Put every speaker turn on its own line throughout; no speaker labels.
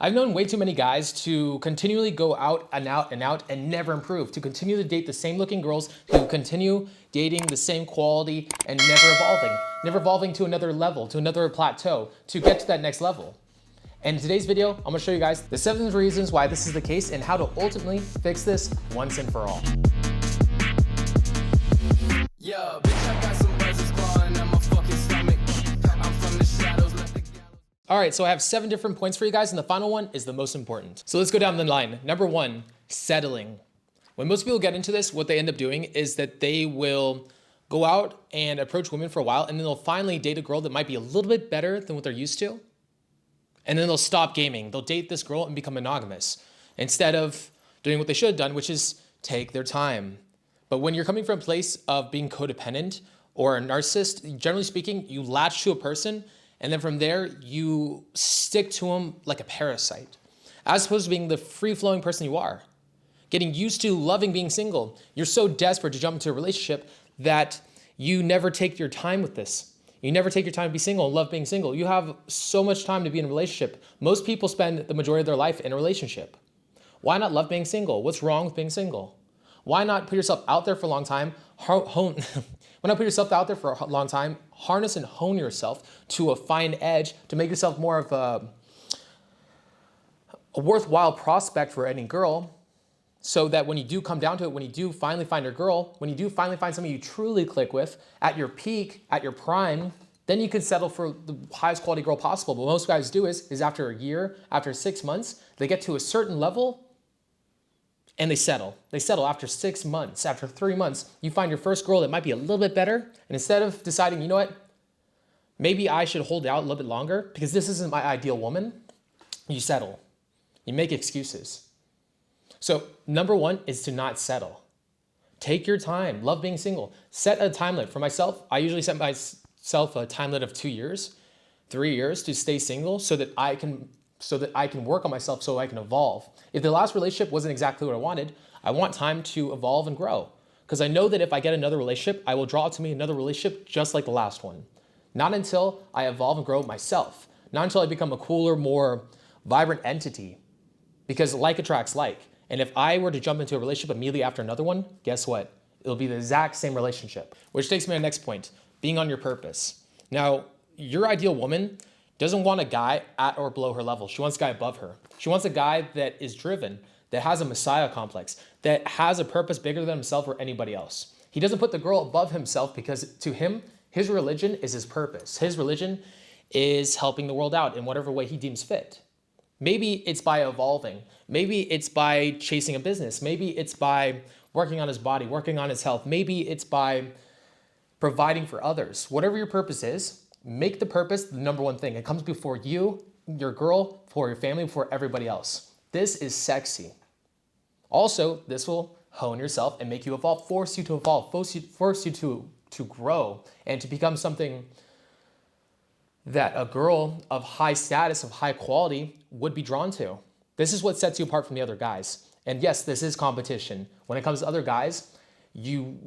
I've known way too many guys to continually go out and out and out and never improve, to continue to date the same looking girls, to continue dating the same quality and never evolving to another level, to another plateau, to get to that next level. And in today's video, I'm gonna show you guys the 7 reasons why this is the case and how to ultimately fix this once and for all.
Yeah, bitch, I got some buzzers clawing at my fucking stomach. I'm from the shadows, let the gallows.
All right, so I have 7 different points for you guys, and the final one is the most important. So let's go down the line. Number 1, settling. When most people get into this, what they end up doing is that they will go out and approach women for a while, and then they'll finally date a girl that might be a little bit better than what they're used to. And then they'll stop gaming. They'll date this girl and become monogamous instead of doing what they should have done, which is take their time. But when you're coming from a place of being codependent or a narcissist, generally speaking, you latch to a person and then from there you stick to them like a parasite, as opposed to being the free-flowing person you are. Getting used to loving being single. You're so desperate to jump into a relationship that you never take your time with this. You never take your time to be single and love being single. You have so much time to be in a relationship. Most people spend the majority of their life in a relationship. Why not love being single? What's wrong with being single? Why not put yourself out there for a long time? Why not put yourself out there for a long time? Harness and hone yourself to a fine edge to make yourself more of a worthwhile prospect for any girl, so that when you do come down to it, when you do finally find your girl, when you do finally find somebody you truly click with at your peak, at your prime, then you can settle for the highest quality girl possible. But what most guys do is after a year, after 6 months, they get to a certain level and they settle. They settle after 6 months, after 3 months, you find your first girl that might be a little bit better. And instead of deciding, you know what, maybe I should hold out a little bit longer because this isn't my ideal woman, you settle. You make excuses. So number 1 is to not settle. Take your time, love being single. Set a time limit. For myself, I usually set myself a time limit of 2 years, 3 years to stay single so that I can work on myself, so I can evolve. If the last relationship wasn't exactly what I want time to evolve and grow. Because I know that if I get another relationship, I will draw to me another relationship just like the last one. Not until I evolve and grow myself. Not until I become a cooler, more vibrant entity. Because like attracts like. And if I were to jump into a relationship immediately after another one, guess what? It'll be the exact same relationship. Which takes me to the next point, being on your purpose. Now, your ideal woman doesn't want a guy at or below her level. She wants a guy above her. She wants a guy that is driven, that has a messiah complex, that has a purpose bigger than himself or anybody else. He doesn't put the girl above himself because to him, his religion is his purpose. His religion is helping the world out in whatever way he deems fit. Maybe it's by evolving. Maybe it's by chasing a business. Maybe it's by working on his body, working on his health. Maybe it's by providing for others. Whatever your purpose is, make the purpose the number 1 thing. It comes before you, your girl, before your family, before everybody else. This is sexy. Also, this will hone yourself and make you evolve, force you to evolve, force you to grow and to become something that a girl of high status, of high quality would be drawn to. This is what sets you apart from the other guys. And yes, this is competition. When it comes to other guys, you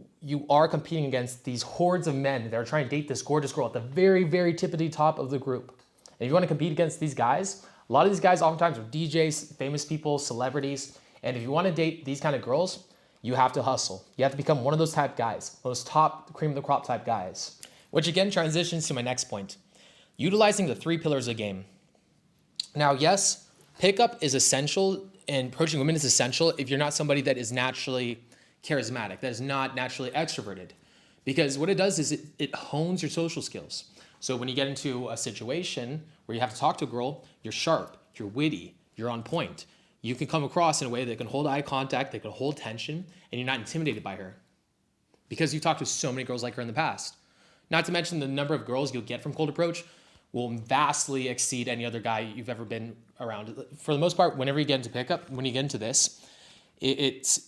are competing against these hordes of men that are trying to date this gorgeous girl at the very, very tippity top of the group. And if you want to compete against these guys, a lot of these guys oftentimes are DJs, famous people, celebrities. And if you want to date these kind of girls, you have to hustle. You have to become one of those type guys, those top cream of the crop type guys. Which again transitions to my next point. Utilizing the 3 pillars of the game. Now, yes, pickup is essential and approaching women is essential if you're not somebody that is naturally charismatic, that is not naturally extroverted. Because what it does is it hones your social skills. So when you get into a situation where you have to talk to a girl, you're sharp, you're witty, you're on point. You can come across in a way that can hold eye contact, that can hold tension, and you're not intimidated by her. Because you talked to so many girls like her in the past. Not to mention the number of girls you'll get from cold approach will vastly exceed any other guy you've ever been around. For the most part, whenever you get into pickup, when you get into this, it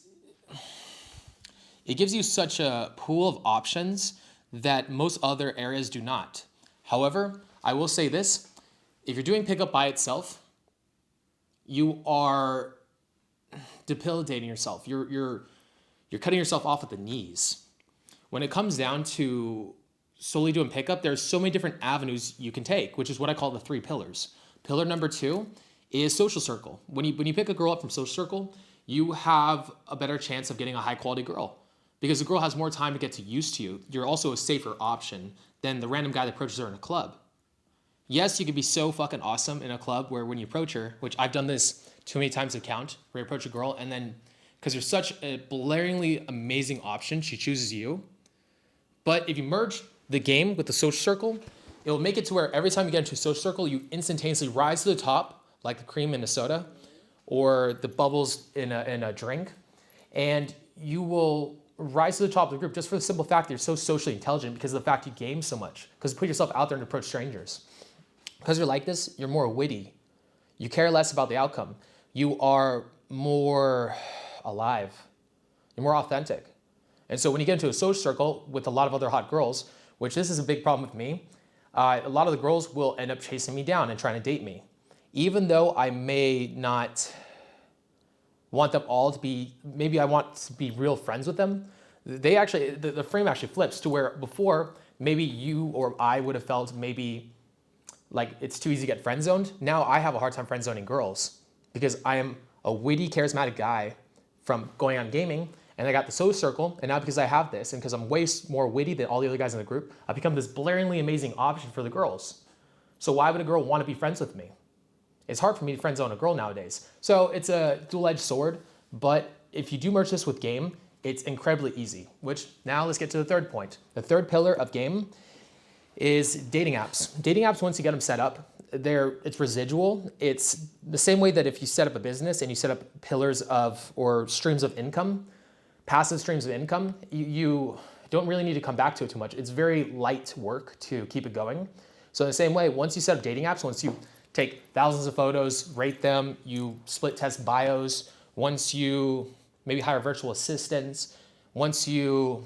gives you such a pool of options that most other areas do not. However, I will say this, if you're doing pickup by itself, you are debilitating yourself. You're cutting yourself off at the knees. When it comes down to solely doing pickup, there's so many different avenues you can take, which is what I call the 3 pillars. Pillar number 2 is social circle. When you pick a girl up from social circle, you have a better chance of getting a high quality girl because the girl has more time to get used to you. You're also a safer option than the random guy that approaches her in a club. Yes, you can be so fucking awesome in a club where when you approach her, which I've done this too many times to count, where you approach a girl and then because you're such a blaringly amazing option, she chooses you. But if you merge the game with the social circle, it will make it to where every time you get into a social circle, you instantaneously rise to the top, like the cream in a soda or the bubbles in a drink. And you will rise to the top of the group just for the simple fact that you're so socially intelligent because of the fact you game so much. Because you put yourself out there and approach strangers. Because you're like this, you're more witty. You care less about the outcome. You are more alive. You're more authentic. And so when you get into a social circle with a lot of other hot girls, which this is a big problem with me, a lot of the girls will end up chasing me down and trying to date me. Even though I may not want them all to be, maybe I want to be real friends with them, they actually, the frame actually flips to where before, maybe you or I would have felt maybe like it's too easy to get friend zoned. Now I have a hard time friend zoning girls because I am a witty, charismatic guy from going on gaming, and I got the social circle, and now because I have this, and because I'm way more witty than all the other guys in the group, I've become this blaringly amazing option for the girls. So why would a girl want to be friends with me? It's hard for me to friend zone a girl nowadays. So it's a dual-edged sword, but if you do merge this with game, it's incredibly easy, which now let's get to the third point. The third pillar of game is dating apps. Dating apps, once you get them set up, it's residual. It's the same way that if you set up a business and you set up pillars of or streams of income, passive streams of income, you don't really need to come back to it too much. It's very light work to keep it going. So in the same way, once you set up dating apps, once you take thousands of photos, rate them, you split test bios, once you maybe hire virtual assistants, once you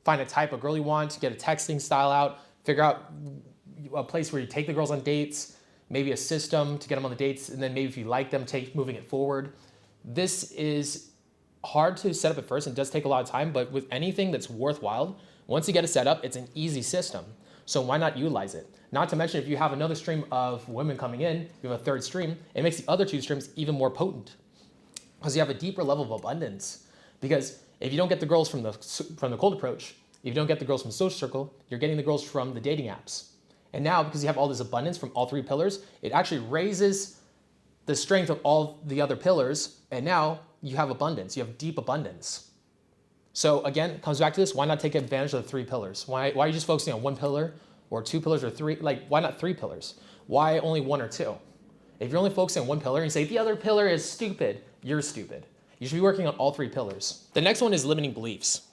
find a type of girl you want, get a texting style out, figure out a place where you take the girls on dates, maybe a system to get them on the dates, and then maybe if you like them, moving it forward. This is hard to set up at first. It does take a lot of time, but with anything that's worthwhile, once you get it set up, it's an easy system. So why not utilize it? Not to mention if you have another stream of women coming in, you have a third stream, it makes the other two streams even more potent because you have a deeper level of abundance. Because if you don't get the girls from the cold approach, if you don't get the girls from the social circle, you're getting the girls from the dating apps. And now, because you have all this abundance from all three pillars, it actually raises the strength of all the other pillars. And now you have abundance. You have deep abundance. So again, it comes back to this. Why not take advantage of the three pillars? Why are you just focusing on one pillar or two pillars or three? Like, why not three pillars? Why only one or two? If you're only focusing on one pillar and you say the other pillar is stupid, you're stupid. You should be working on all three pillars. The next one is limiting beliefs.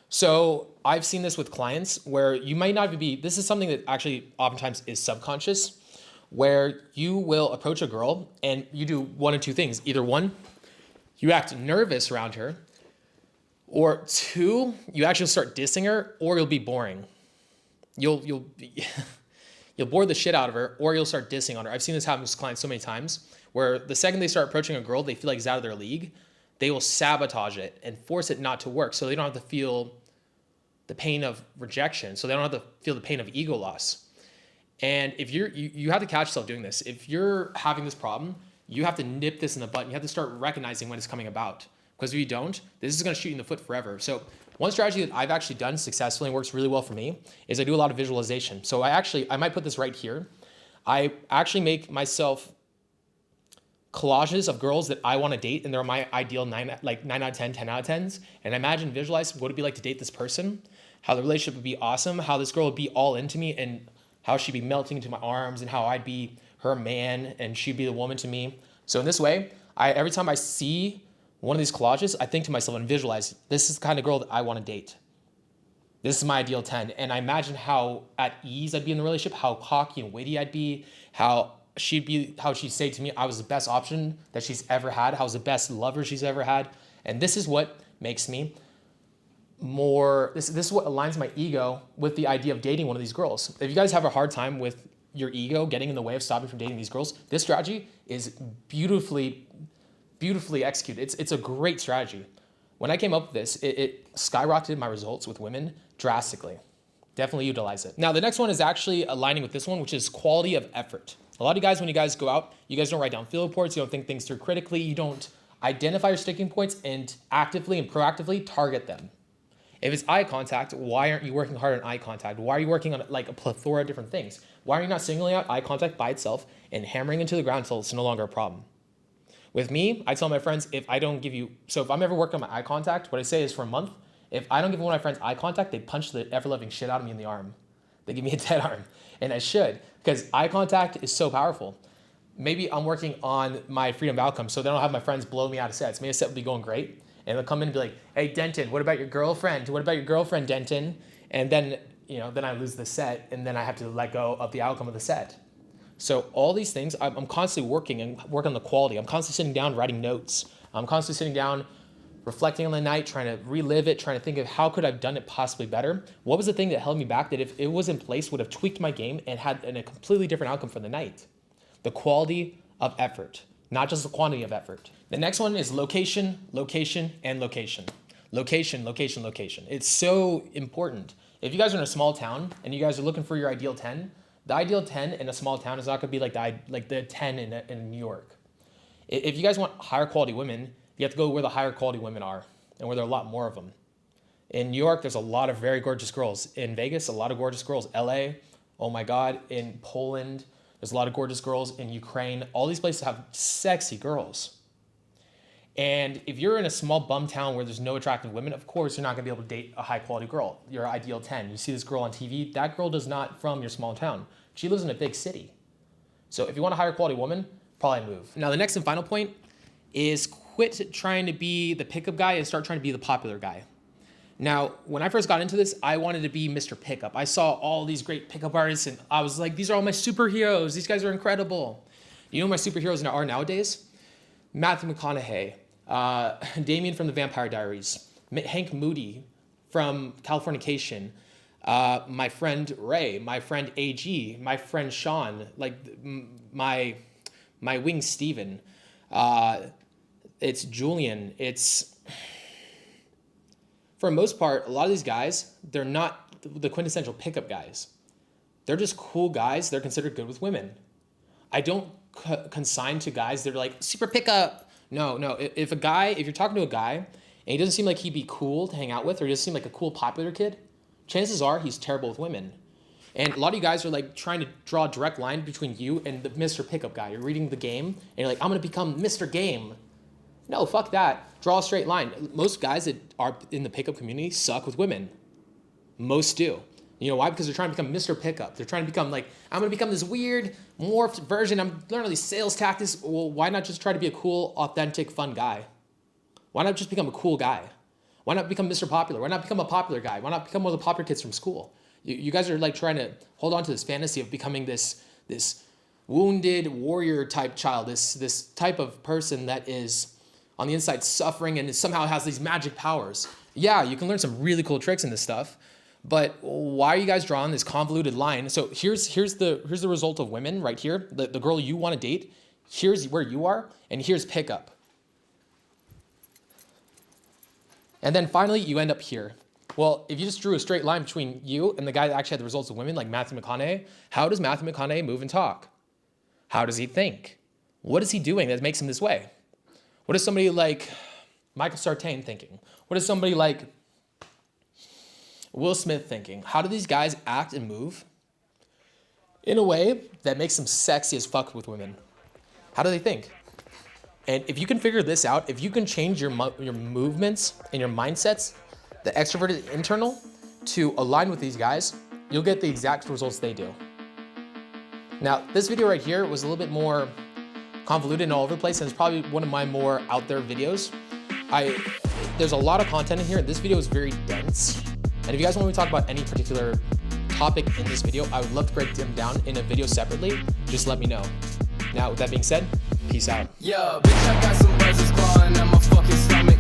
So I've seen this with clients where you might not be, this is something that actually oftentimes is subconscious, where you will approach a girl and you do one of two things. Either one, you act nervous around her, or two, you actually start dissing her, or you'll be boring. You'll bore the shit out of her, or you'll start dissing on her. I've seen this happen with clients so many times, where the second they start approaching a girl, they feel like it's out of their league. They will sabotage it and force it not to work so they don't have to feel the pain of rejection, so they don't have to feel the pain of ego loss. And if you have to catch yourself doing this. If you're having this problem, you have to nip this in the butt. You have to start recognizing when it's coming about. Because if you don't, this is going to shoot you in the foot forever. So one strategy that I've actually done successfully and works really well for me is I do a lot of visualization. So I might put this right here. I actually make myself collages of girls that I want to date, and they're my ideal 9 out of 10, 10 out of 10s. And I imagine, visualize what it'd be like to date this person, how the relationship would be awesome, how this girl would be all into me, and how she'd be melting into my arms, and how I'd be her man, and she'd be the woman to me. So in this way, every time I see one of these collages, I think to myself and visualize, this is the kind of girl that I want to date. This is my ideal 10. And I imagine how at ease I'd be in the relationship, how cocky and witty I'd be, how she'd say to me, I was the best option that she's ever had, how I was the best lover she's ever had. And this is what makes me more, this is what aligns my ego with the idea of dating one of these girls. If you guys have a hard time with your ego getting in the way of stopping from dating these girls, this strategy is beautifully executed. It's a great strategy. When I came up with this, it skyrocketed my results with women drastically. Definitely utilize it. Now, the next one is actually aligning with this one, which is quality of effort. A lot of you guys, when you guys go out, you guys don't write down field reports, you don't think things through critically, you don't identify your sticking points and actively and proactively target them. If it's eye contact, why aren't you working hard on eye contact? Why are you working on like a plethora of different things? Why are you not singling out eye contact by itself and hammering into the ground until it's no longer a problem? With me, I tell my friends, if I'm ever working on my eye contact, what I say is for a month, if I don't give one of my friends eye contact, they punch the ever-loving shit out of me in the arm. They give me a dead arm, and I should, because eye contact is so powerful. Maybe I'm working on my freedom of outcome, so then I'll have my friends blow me out of sets. Maybe a set will be going great, and they'll come in and be like, hey, Denton, what about your girlfriend? What about your girlfriend, Denton? And then, then I lose the set, and then I have to let go of the outcome of the set. So all these things, I'm constantly working on the quality. I'm constantly sitting down, writing notes. I'm constantly sitting down, reflecting on the night, trying to relive it, trying to think of how could I have done it possibly better? What was the thing that held me back that if it was in place would have tweaked my game and had a completely different outcome for the night? The quality of effort, not just the quantity of effort. The next one is location, location, and location. Location, location, location. It's so important. If you guys are in a small town and you guys are looking for your ideal 10, the ideal 10 in a small town is not going to be like the 10 in New York. If you guys want higher quality women, you have to go where the higher quality women are and where there are a lot more of them. In New York, there's a lot of very gorgeous girls. In Vegas, a lot of gorgeous girls. LA, oh my God. In Poland, there's a lot of gorgeous girls. In Ukraine, all these places have sexy girls. And if you're in a small bum town where there's no attractive women, of course, you're not gonna be able to date a high quality girl, your ideal 10. You see this girl on TV, that girl is not from your small town. She lives in a big city. So if you want a higher quality woman, probably move. Now, the next and final point is quit trying to be the pickup guy and start trying to be the popular guy. Now, when I first got into this, I wanted to be Mr. Pickup. I saw all these great pickup artists and I was like, these are all my superheroes. These guys are incredible. You know who my superheroes are nowadays? Matthew McConaughey, Damien from the Vampire Diaries, Hank Moody from Californication, my friend Ray, my friend AG, my friend Sean, like my wing Steven. It's Julian. It's, for the most part, a lot of these guys, they're not the quintessential pickup guys. They're just cool guys. They're considered good with women. I don't consign to guys that are like super pickup. No. If you're talking to a guy and he doesn't seem like he'd be cool to hang out with, or he doesn't seem like a cool popular kid, chances are he's terrible with women. And a lot of you guys are like trying to draw a direct line between you and the Mr. Pickup guy. You're reading the game and you're like, I'm gonna become Mr. Game. No, fuck that. Draw a straight line. Most guys that are in the pickup community suck with women. Most do. You know why? Because they're trying to become Mr. Pickup. They're trying to become like, I'm going to become this weird, morphed version. I'm learning all these sales tactics. Well, why not just try to be a cool, authentic, fun guy? Why not just become a cool guy? Why not become Mr. Popular? Why not become a popular guy? Why not become one of the popular kids from school? You guys are like trying to hold on to this fantasy of becoming this wounded warrior type child, this type of person that is on the inside suffering and somehow has these magic powers. Yeah, you can learn some really cool tricks in this stuff, but why are you guys drawing this convoluted line? So here's the result of women right here. The girl you want to date, here's where you are, and here's pickup. And then finally, you end up here. Well, if you just drew a straight line between you and the guy that actually had the results of women, like Matthew McConaughey, how does Matthew McConaughey move and talk? How does he think? What is he doing that makes him this way? What is somebody like Michael Sartain thinking? What is somebody like Will Smith thinking? How do these guys act and move in a way that makes them sexy as fuck with women? How do they think? And if you can figure this out, if you can change your movements and your mindsets, the extroverted internal, to align with these guys, you'll get the exact results they do. Now, this video right here was a little bit more convoluted and all over the place, and it's probably one of my more out there videos. There's a lot of content in here. This video is very dense. And if you guys want me to talk about any particular topic in this video, I would love to break them down in a video separately. Just let me know. Now, with that being said, peace out.
Yeah, bitch, I got some buzzes clawing at my fucking stomach.